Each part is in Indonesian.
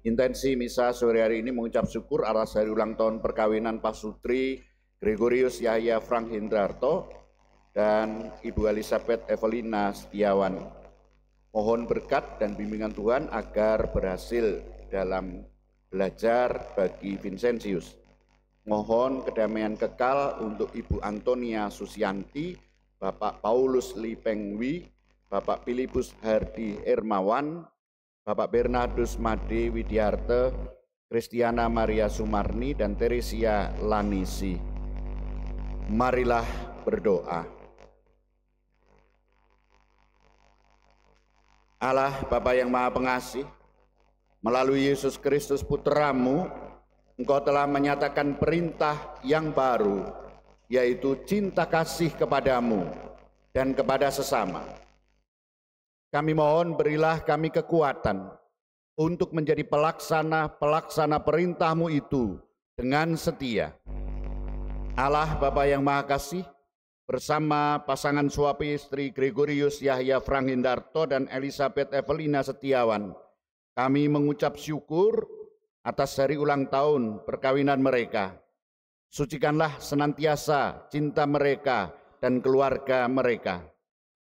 Intensi misa sore hari ini mengucap syukur atas hari ulang tahun perkawinan Pak Sutri Gregorius Yahya Frank Hendarto dan Ibu Elizabeth Evelina Setiawan. Mohon berkat dan bimbingan Tuhan agar berhasil dalam belajar bagi Vincentius. Mohon kedamaian kekal untuk Ibu Antonia Susianti, Bapak Paulus Li Pengwi, Bapak Filipus Hardi Ermawan, Bapak Bernardus Made Widiarte, Kristiana Maria Sumarni, dan Teresia Lanisi. Marilah berdoa. Allah Bapa yang Maha Pengasih, melalui Yesus Kristus Putra-Mu, Engkau telah menyatakan perintah yang baru, yaitu cinta kasih kepadamu dan kepada sesama. Kami mohon berilah kami kekuatan untuk menjadi pelaksana perintah-Mu itu dengan setia. Allah Bapa yang Maha Kasih, bersama pasangan suami istri Gregorius Yahya Frank Hendarto dan Elizabeth Evelina Setiawan, kami mengucap syukur atas hari ulang tahun perkawinan mereka. Sucikanlah senantiasa cinta mereka dan keluarga mereka.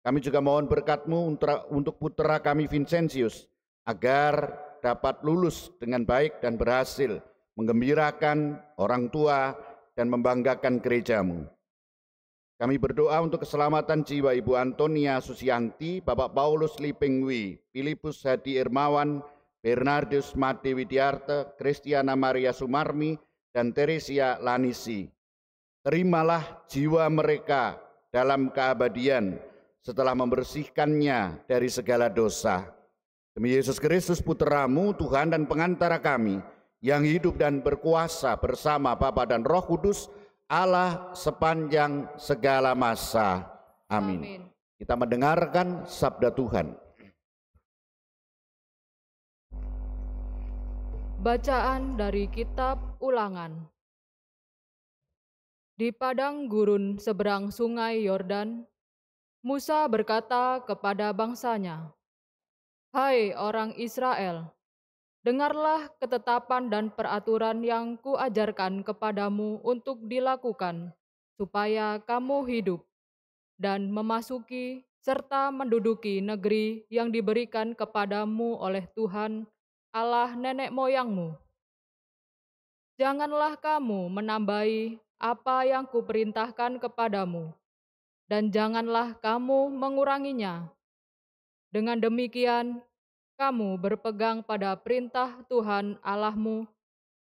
Kami juga mohon berkat-Mu untuk putra kami Vincentius, agar dapat lulus dengan baik dan berhasil menggembirakan orang tua dan membanggakan gereja-Mu. Kami berdoa untuk keselamatan jiwa Ibu Antonia Susianti, Bapak Paulus Li Pengwi, Filipus Hadi Ermawan, Bernardus Made Widiarte, Kristiana Maria Sumarmi, dan Teresia Lanisi. Terimalah jiwa mereka dalam keabadian setelah membersihkannya dari segala dosa. Demi Yesus Kristus Putra-Mu, Tuhan dan pengantara kami, yang hidup dan berkuasa bersama Bapa dan Roh Kudus, Allah sepanjang segala masa. Amin. Kita mendengarkan sabda Tuhan. Bacaan dari Kitab Ulangan. Di padang gurun seberang sungai Yordan, Musa berkata kepada bangsanya, "Hai orang Israel, dengarlah ketetapan dan peraturan yang kuajarkan kepadamu untuk dilakukan, supaya kamu hidup dan memasuki serta menduduki negeri yang diberikan kepadamu oleh Tuhan, Allah nenek moyangmu. Janganlah kamu menambahi apa yang kuperintahkan kepadamu, dan janganlah kamu menguranginya. Dengan demikian, kamu berpegang pada perintah Tuhan Allahmu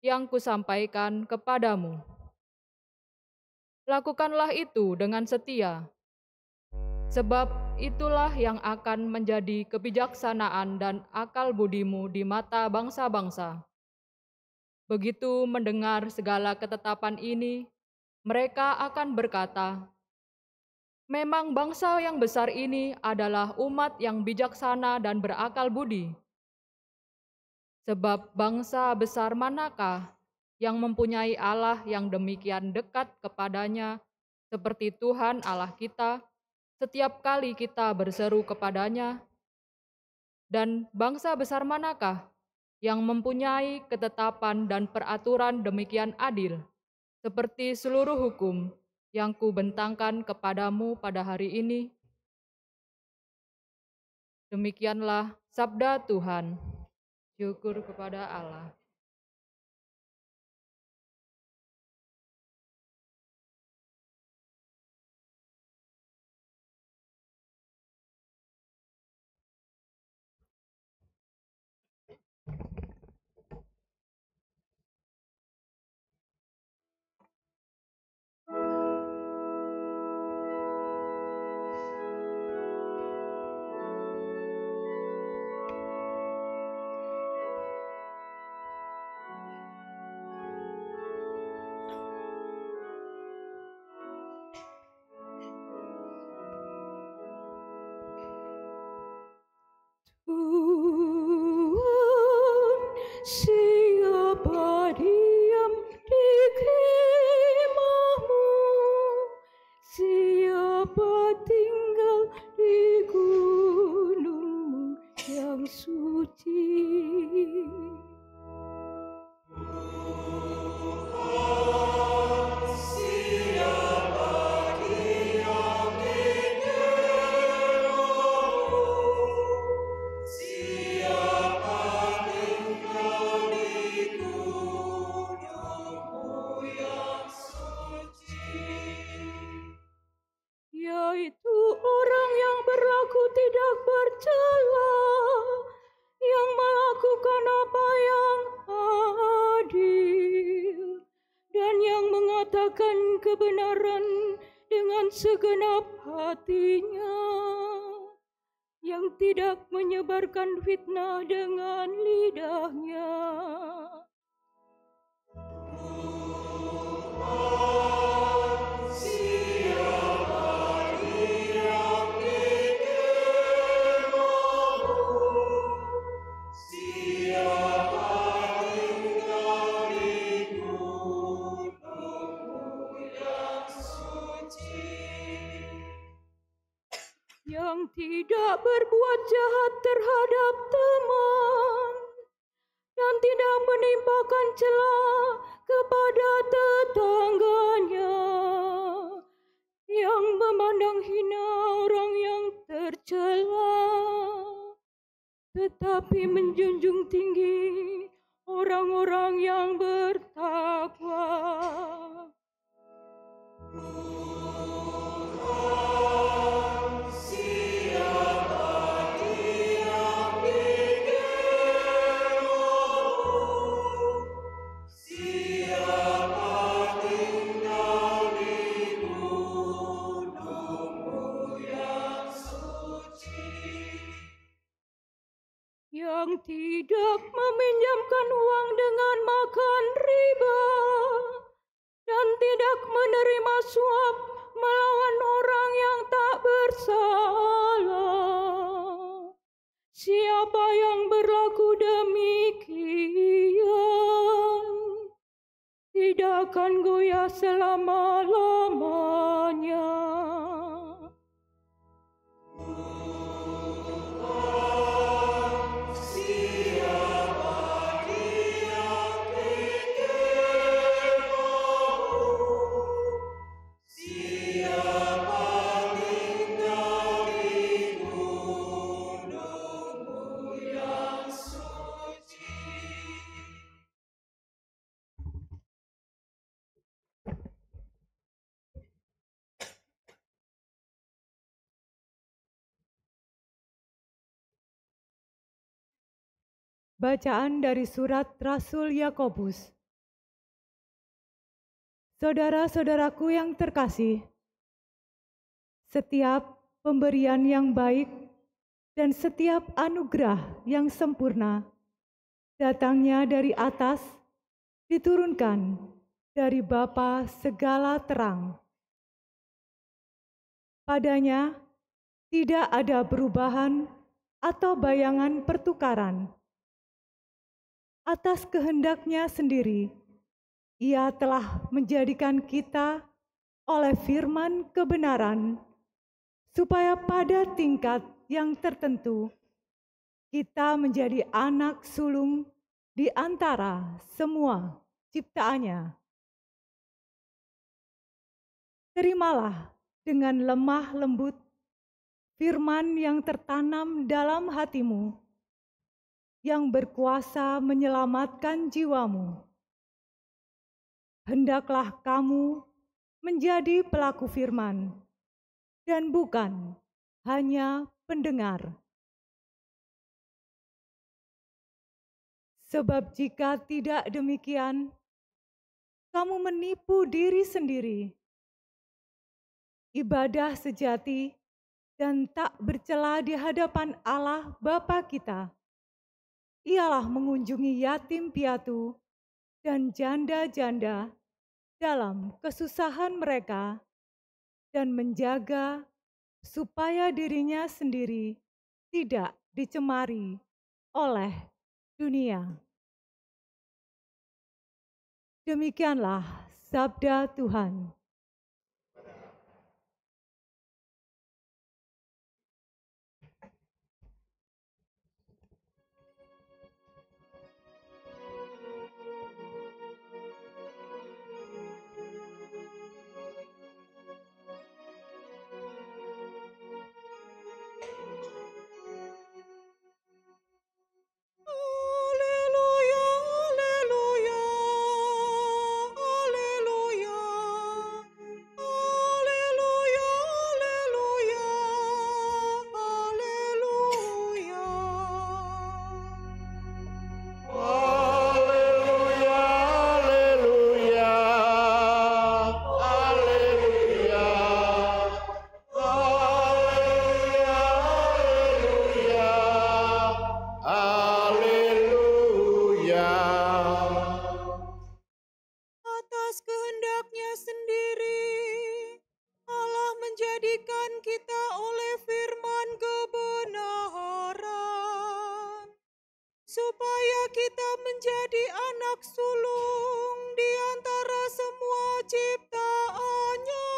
yang kusampaikan kepadamu. Lakukanlah itu dengan setia, sebab itulah yang akan menjadi kebijaksanaan dan akal budimu di mata bangsa-bangsa. Begitu mendengar segala ketetapan ini, mereka akan berkata, memang bangsa yang besar ini adalah umat yang bijaksana dan berakal budi. Sebab bangsa besar manakah yang mempunyai Allah yang demikian dekat kepadanya, seperti Tuhan Allah kita, setiap kali kita berseru kepadanya? Dan bangsa besar manakah yang mempunyai ketetapan dan peraturan demikian adil, seperti seluruh hukum yang kubentangkan kepadamu pada hari ini? Demikianlah sabda Tuhan. Syukur kepada Allah. Siapa diam di kemahmu, siapa tinggal di gunungmu yang suci. itu orang yang berlaku tidak bercela, yang melakukan apa yang adil, dan yang mengatakan kebenaran dengan segenap hatinya, yang tidak menyebarkan fitnah dengan lidahnya. Yang tidak berbuat jahat terhadap teman dan tidak menimpakan celah kepada tetangganya, yang memandang hina orang yang tercela, tetapi menjunjung tinggi orang-orang yang bertakwa. Yang tidak meminjamkan uang dengan makan riba dan tidak menerima suap melawan orang yang tak bersalah. Siapa yang berlaku demikian tidak akan goyah selama-lamanya. Bacaan dari surat Rasul Yakobus. Saudara-saudaraku yang terkasih, setiap pemberian yang baik dan setiap anugerah yang sempurna datangnya dari atas, diturunkan dari Bapa segala terang. Padanya tidak ada perubahan atau bayangan pertukaran. Atas kehendaknya sendiri, Ia telah menjadikan kita oleh firman kebenaran, supaya pada tingkat yang tertentu kita menjadi anak sulung di antara semua ciptaannya. Terimalah dengan lemah lembut firman yang tertanam dalam hatimu, yang berkuasa menyelamatkan jiwamu. Hendaklah kamu menjadi pelaku firman, dan bukan hanya pendengar. Sebab jika tidak demikian, kamu menipu diri sendiri. Ibadah sejati dan tak bercela di hadapan Allah Bapa kita ialah mengunjungi yatim piatu dan janda-janda dalam kesusahan mereka dan menjaga supaya dirinya sendiri tidak dicemari oleh dunia. Demikianlah sabda Tuhan. terletak sulung di antara semua ciptaannya.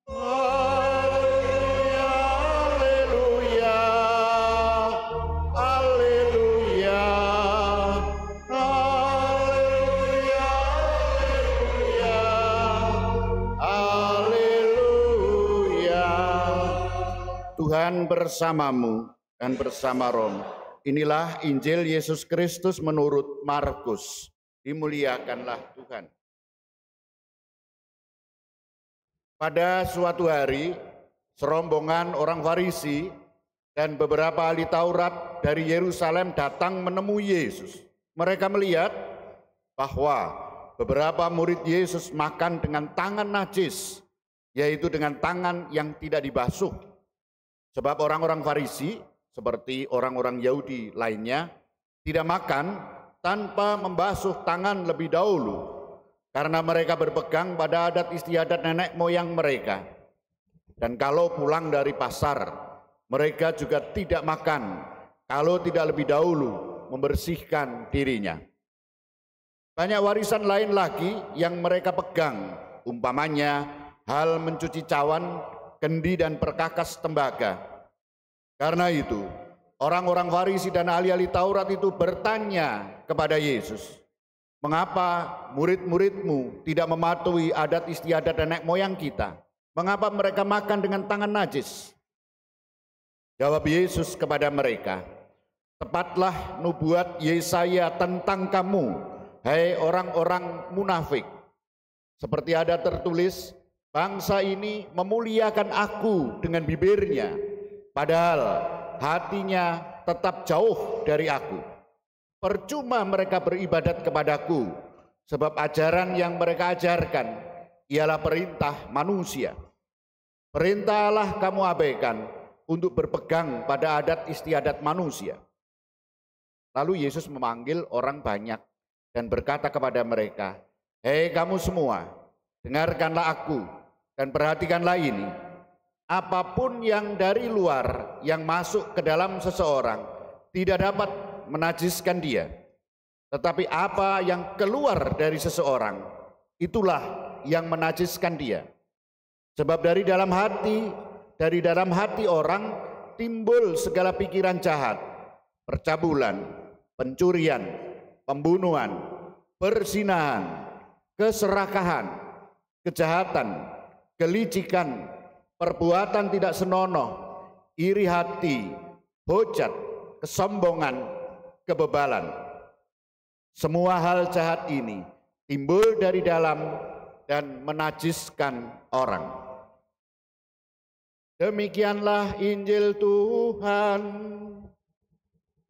Haleluya, haleluya, haleluya, haleluya, haleluya. Tuhan bersamamu dan bersama rohmu. Inilah Injil Yesus Kristus menurut Markus. Dimuliakanlah Tuhan. Pada suatu hari, serombongan orang Farisi dan beberapa ahli Taurat dari Yerusalem datang menemui Yesus. Mereka melihat bahwa beberapa murid Yesus makan dengan tangan najis, yaitu dengan tangan yang tidak dibasuh. Sebab orang-orang Farisi, seperti orang-orang Yahudi lainnya, tidak makan tanpa membasuh tangan lebih dahulu, karena mereka berpegang pada adat istiadat nenek moyang mereka. Dan kalau pulang dari pasar, mereka juga tidak makan kalau tidak lebih dahulu membersihkan dirinya. Banyak warisan lain lagi yang mereka pegang, umpamanya hal mencuci cawan, kendi dan perkakas tembaga. Karena itu, orang-orang Farisi dan ahli-ahli Taurat itu bertanya kepada Yesus, "Mengapa murid-muridmu tidak mematuhi adat istiadat nenek moyang kita? Mengapa mereka makan dengan tangan najis?" Jawab Yesus kepada mereka, "Tepatlah nubuat Yesaya tentang kamu, hai orang-orang munafik. Seperti ada tertulis, bangsa ini memuliakan aku dengan bibirnya, padahal hatinya tetap jauh dari aku. Percuma mereka beribadat kepadaku, sebab ajaran yang mereka ajarkan ialah perintah manusia. Perintah Allah kamu abaikan untuk berpegang pada adat istiadat manusia." Lalu Yesus memanggil orang banyak dan berkata kepada mereka, "Hei kamu semua, dengarkanlah aku dan perhatikanlah ini. Apapun yang dari luar yang masuk ke dalam seseorang tidak dapat menajiskan dia. Tetapi apa yang keluar dari seseorang, itulah yang menajiskan dia. Sebab dari dalam hati orang timbul segala pikiran jahat, percabulan, pencurian, pembunuhan, perzinahan, keserakahan, kejahatan, kelicikan, perbuatan tidak senonoh, iri hati, hujat, kesombongan, kebebalan. Semua hal jahat ini timbul dari dalam dan menajiskan orang." Demikianlah Injil Tuhan.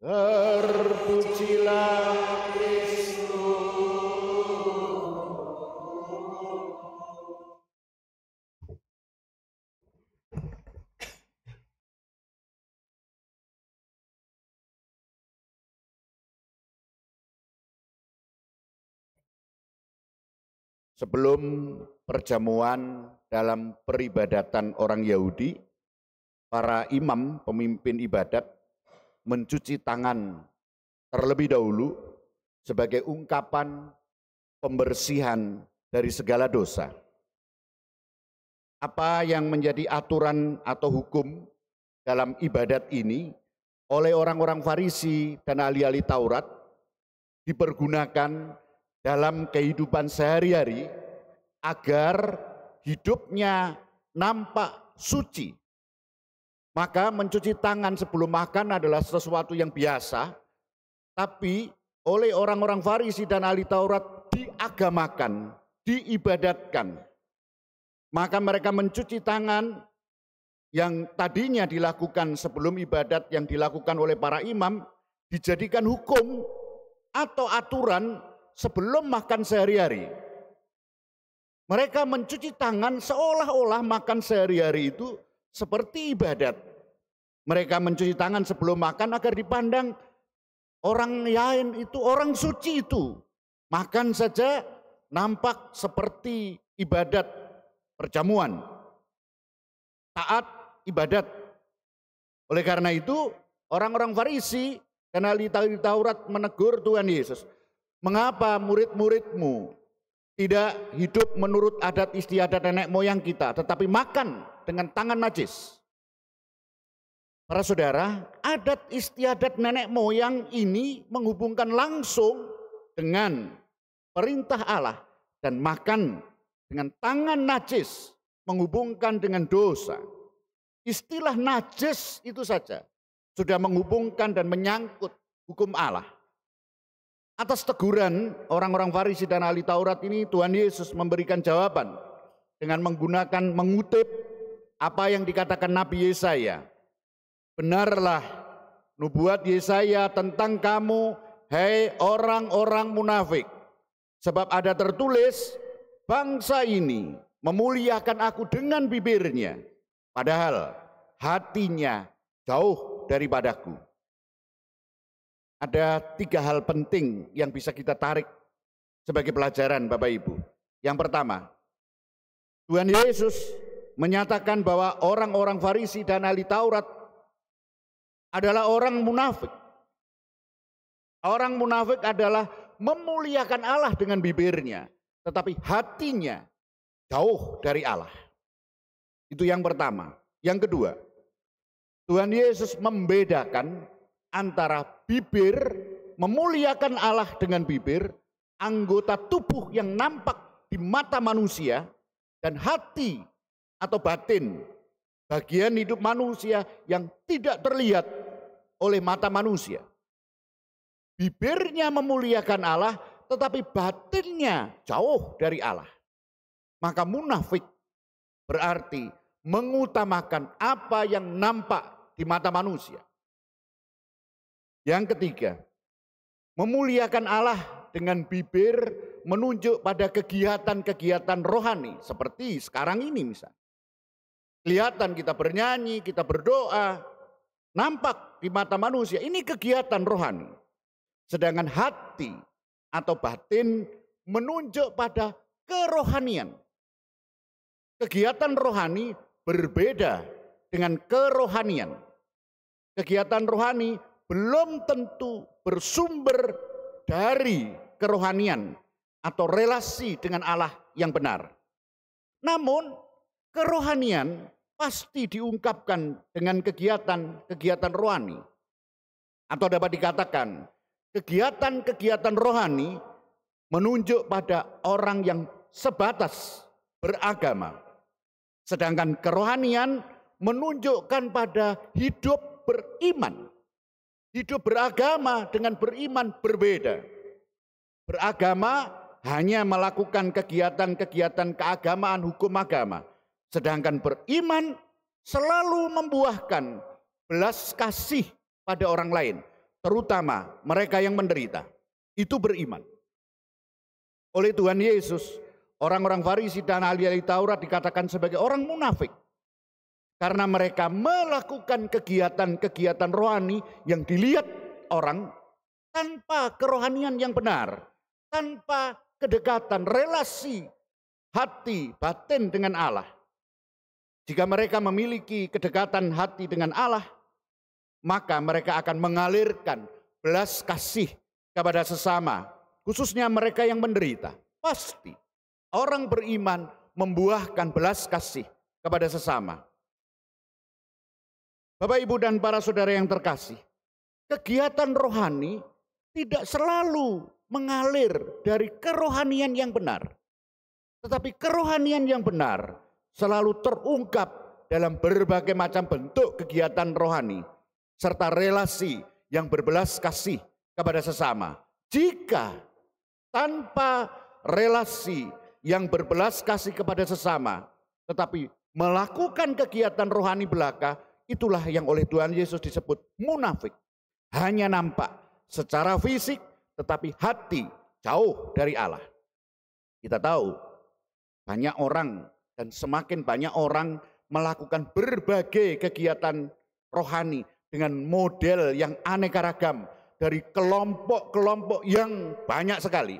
Terpujilah Kristus. Sebelum perjamuan dalam peribadatan orang Yahudi, para imam pemimpin ibadat mencuci tangan terlebih dahulu sebagai ungkapan pembersihan dari segala dosa. Apa yang menjadi aturan atau hukum dalam ibadat ini oleh orang-orang Farisi dan ahli-ahli Taurat dipergunakan dalam kehidupan sehari-hari agar hidupnya nampak suci. Maka mencuci tangan sebelum makan adalah sesuatu yang biasa, tapi oleh orang-orang Farisi dan ahli Taurat diagamakan, diibadatkan. Maka mereka mencuci tangan yang tadinya dilakukan sebelum ibadat yang dilakukan oleh para imam, dijadikan hukum atau aturan sebelum makan sehari-hari. Mereka mencuci tangan seolah-olah makan sehari-hari itu seperti ibadat. Mereka mencuci tangan sebelum makan agar dipandang orang lain itu orang suci itu. Makan saja nampak seperti ibadat perjamuan. Taat ibadat. Oleh karena itu orang-orang Farisi dan ahli Taurat menegur Tuhan Yesus, mengapa murid-muridmu tidak hidup menurut adat istiadat nenek moyang kita, tetapi makan dengan tangan najis? Para saudara, adat istiadat nenek moyang ini menghubungkan langsung dengan perintah Allah, dan makan dengan tangan najis menghubungkan dengan dosa. Istilah najis itu saja sudah menghubungkan dan menyangkut hukum Allah. Atas teguran orang-orang Farisi dan ahli Taurat ini, Tuhan Yesus memberikan jawaban dengan mengutip apa yang dikatakan Nabi Yesaya. Benarlah nubuat Yesaya tentang kamu, hei orang-orang munafik. Sebab ada tertulis, bangsa ini memuliakan aku dengan bibirnya, padahal hatinya jauh daripadaku. Ada 3 hal penting yang bisa kita tarik sebagai pelajaran Bapak Ibu. Yang pertama, Tuhan Yesus menyatakan bahwa orang-orang Farisi dan ahli Taurat adalah orang munafik. Orang munafik adalah memuliakan Allah dengan bibirnya, tetapi hatinya jauh dari Allah. Itu yang pertama. Yang kedua, Tuhan Yesus membedakan antara bibir, memuliakan Allah dengan bibir, anggota tubuh yang nampak di mata manusia, dan hati atau batin, bagian hidup manusia yang tidak terlihat oleh mata manusia. Bibirnya memuliakan Allah, tetapi batinnya jauh dari Allah. Maka munafik berarti mengutamakan apa yang nampak di mata manusia. Yang ketiga, memuliakan Allah dengan bibir menunjuk pada kegiatan-kegiatan rohani seperti sekarang ini misalnya. Kelihatan kita bernyanyi, kita berdoa, nampak di mata manusia, ini kegiatan rohani. Sedangkan hati atau batin menunjuk pada kerohanian. Kegiatan rohani berbeda dengan kerohanian. Kegiatan rohani belum tentu bersumber dari kerohanian atau relasi dengan Allah yang benar. Namun kerohanian pasti diungkapkan dengan kegiatan-kegiatan rohani. Atau dapat dikatakan kegiatan-kegiatan rohani menunjuk pada orang yang sebatas beragama. Sedangkan kerohanian menunjukkan pada hidup beriman. Hidup beragama dengan beriman berbeda. Beragama hanya melakukan kegiatan-kegiatan keagamaan, hukum agama. Sedangkan beriman selalu membuahkan belas kasih pada orang lain, terutama mereka yang menderita. Itu beriman. Oleh Tuhan Yesus, orang-orang Farisi dan ahli-ahli Taurat dikatakan sebagai orang munafik. Karena mereka melakukan kegiatan-kegiatan rohani yang dilihat orang tanpa kerohanian yang benar, tanpa kedekatan, relasi hati, batin dengan Allah. Jika mereka memiliki kedekatan hati dengan Allah, maka mereka akan mengalirkan belas kasih kepada sesama, khususnya mereka yang menderita. Pasti orang beriman membuahkan belas kasih kepada sesama. Bapak, Ibu, dan para saudara yang terkasih, kegiatan rohani tidak selalu mengalir dari kerohanian yang benar. Tetapi kerohanian yang benar selalu terungkap dalam berbagai macam bentuk kegiatan rohani, serta relasi yang berbelas kasih kepada sesama. Jika tanpa relasi yang berbelas kasih kepada sesama, tetapi melakukan kegiatan rohani belaka, itulah yang oleh Tuhan Yesus disebut munafik. Hanya nampak secara fisik, tetapi hati jauh dari Allah. Kita tahu banyak orang dan semakin banyak orang melakukan berbagai kegiatan rohani dengan model yang aneka ragam dari kelompok-kelompok yang banyak sekali.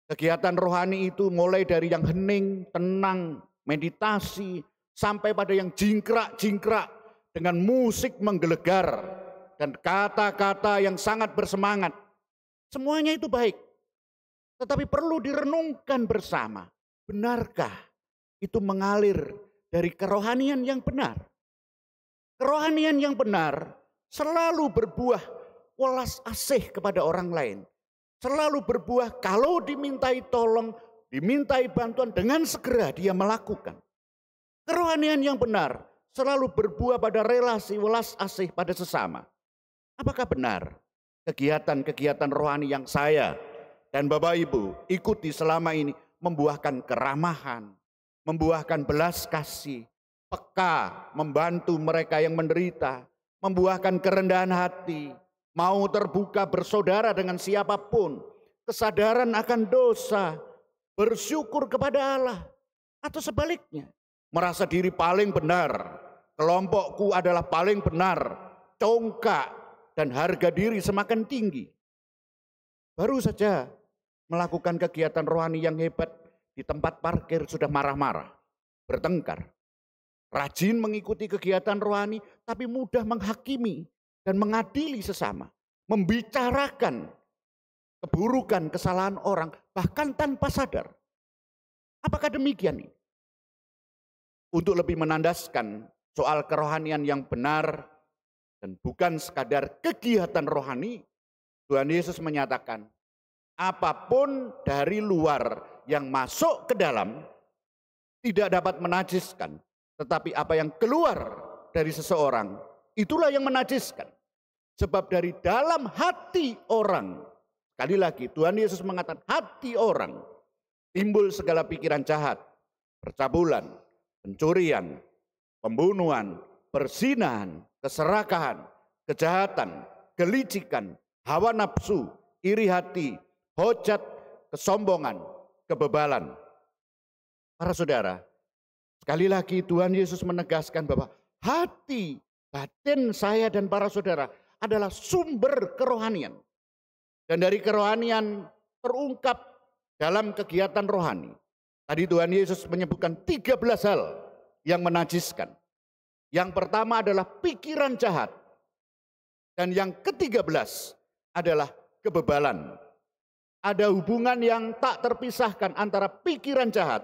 Kegiatan rohani itu mulai dari yang hening, tenang, meditasi, sampai pada yang jingkrak-jingkrak dengan musik menggelegar, dan kata-kata yang sangat bersemangat. Semuanya itu baik. Tetapi perlu direnungkan bersama. Benarkah itu mengalir dari kerohanian yang benar? Kerohanian yang benar selalu berbuah welas asih kepada orang lain. Selalu berbuah kalau dimintai tolong, dimintai bantuan, dengan segera dia melakukan. Kerohanian yang benar selalu berbuah pada relasi welas asih pada sesama. Apakah benar kegiatan-kegiatan rohani yang saya dan Bapak Ibu ikuti selama ini membuahkan keramahan, membuahkan belas kasih, peka, membantu mereka yang menderita, membuahkan kerendahan hati, mau terbuka bersaudara dengan siapapun, kesadaran akan dosa, bersyukur kepada Allah, atau sebaliknya, merasa diri paling benar, kelompokku adalah paling benar, congkak, dan harga diri semakin tinggi. Baru saja melakukan kegiatan rohani yang hebat, di tempat parkir sudah marah-marah, bertengkar. Rajin mengikuti kegiatan rohani, tapi mudah menghakimi dan mengadili sesama. Membicarakan keburukan, kesalahan orang, bahkan tanpa sadar. Apakah demikian ini? Untuk lebih menandaskan soal kerohanian yang benar dan bukan sekadar kegiatan rohani, Tuhan Yesus menyatakan, apapun dari luar yang masuk ke dalam tidak dapat menajiskan, tetapi apa yang keluar dari seseorang itulah yang menajiskan. Sebab dari dalam hati orang, sekali lagi Tuhan Yesus mengatakan hati orang, timbul segala pikiran jahat, percabulan, pencurian, pembunuhan, perzinahan, keserakahan, kejahatan, kelicikan, hawa nafsu, iri hati, hujat, kesombongan, kebebalan. Para saudara, sekali lagi Tuhan Yesus menegaskan bahwa hati, batin saya dan para saudara adalah sumber kerohanian. Dan dari kerohanian terungkap dalam kegiatan rohani. Tadi Tuhan Yesus menyebutkan 13 hal yang menajiskan. Yang pertama adalah pikiran jahat. Dan yang ke-13 adalah kebebalan. Ada hubungan yang tak terpisahkan antara pikiran jahat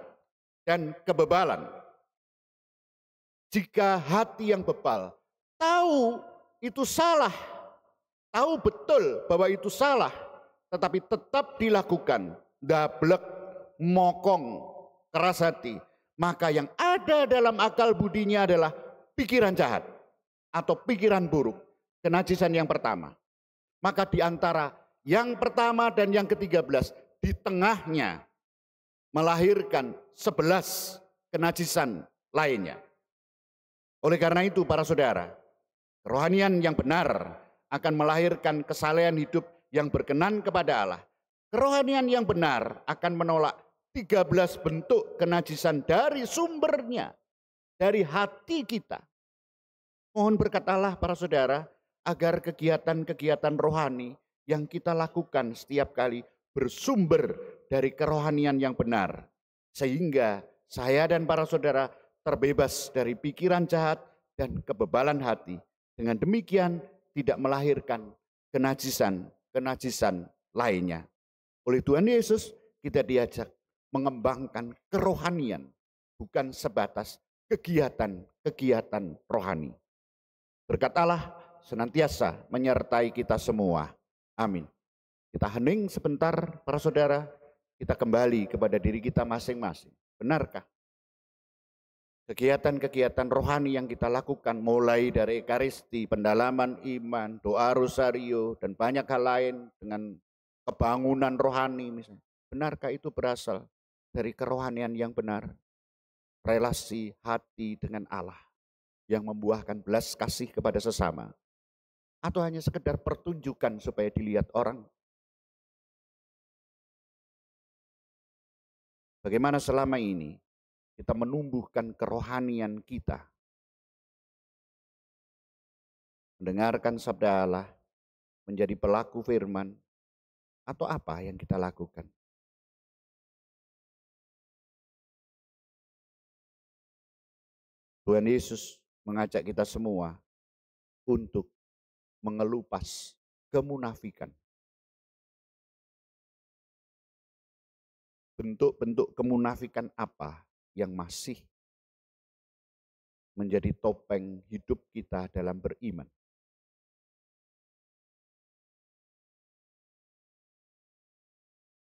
dan kebebalan. Jika hati yang bebal tahu itu salah, tahu betul bahwa itu salah, tetapi tetap dilakukan, dablek, mokong, keras hati, maka yang ada dalam akal budinya adalah pikiran jahat atau pikiran buruk, kenajisan yang pertama. Maka di antara yang pertama dan yang ke-13, di tengahnya melahirkan 11 kenajisan lainnya. Oleh karena itu para saudara, kerohanian yang benar akan melahirkan kesalehan hidup yang berkenan kepada Allah. Kerohanian yang benar akan menolak 13 bentuk kenajisan dari sumbernya, dari hati kita. Mohon berkat Allah para saudara, agar kegiatan-kegiatan rohani yang kita lakukan setiap kali bersumber dari kerohanian yang benar. Sehingga saya dan para saudara terbebas dari pikiran jahat dan kebebalan hati. Dengan demikian tidak melahirkan kenajisan lainnya. Oleh Tuhan Yesus kita diajak mengembangkan kerohanian, bukan sebatas kegiatan-kegiatan rohani. Berkat Allah senantiasa menyertai kita semua. Amin. Kita hening sebentar para saudara, kita kembali kepada diri kita masing-masing. Benarkah kegiatan-kegiatan rohani yang kita lakukan mulai dari ekaristi, pendalaman iman, doa rosario, dan banyak hal lain dengan kebangunan rohani misalnya. Benarkah itu berasal dari kerohanian yang benar? Relasi hati dengan Allah yang membuahkan belas kasih kepada sesama. Atau hanya sekedar pertunjukan supaya dilihat orang? Bagaimana selama ini kita menumbuhkan kerohanian kita? Mendengarkan sabda Allah, menjadi pelaku firman, atau apa yang kita lakukan? Tuhan Yesus mengajak kita semua untuk mengelupas kemunafikan. Bentuk-bentuk kemunafikan apa yang masih menjadi topeng hidup kita dalam beriman?